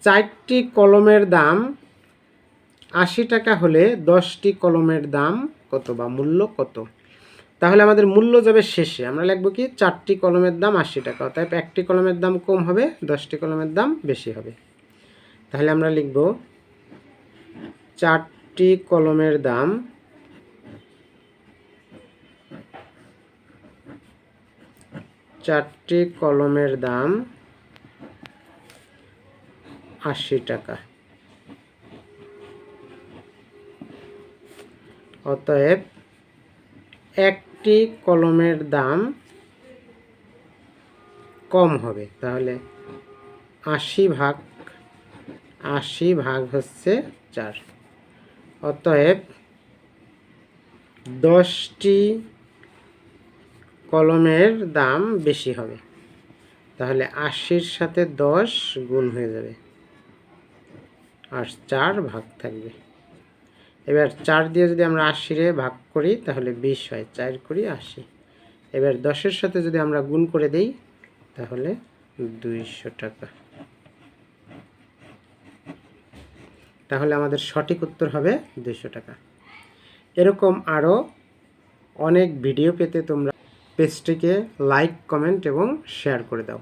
4টি কলমের দাম 80 টাকা হলে 10টি কলমের দাম কত বা মূল্য কত? তাহলে আমাদের মূল্য যাবে শেষে, আমরা লিখব কি 4টি কলমের দাম 80 টাকা, অতএব 1টি কলমের দাম কম হবে, 10টি কলমের দাম বেশি হবে। তাহলে আমরা লিখব 4টি কলমের দাম 80 টাকা, অতএব 1টি কলমের দাম কম হবে। তাহলে 80 ভাগ হচ্ছে 4, অতএব 10টি কলমের দাম বেশি হবে। তাহলে 80-র সাথে 10 গুণ হয়ে যাবে আর 4 ভাগ থাকবে। এবার 4 দিয়ে যদি আমরা 80-রে ভাগ করি তাহলে 20 হয়, 4 করি 80। এবার 10-এর সাথে যদি আমরা গুণ করে দেই তাহলে 200 টাকা। তাহলে আমাদের সঠিক উত্তর হবে 200 টাকা। এরকম আরও অনেক ভিডিও পেতে তোমরা পেজটিকে লাইক, কমেন্ট এবং শেয়ার করে দাও।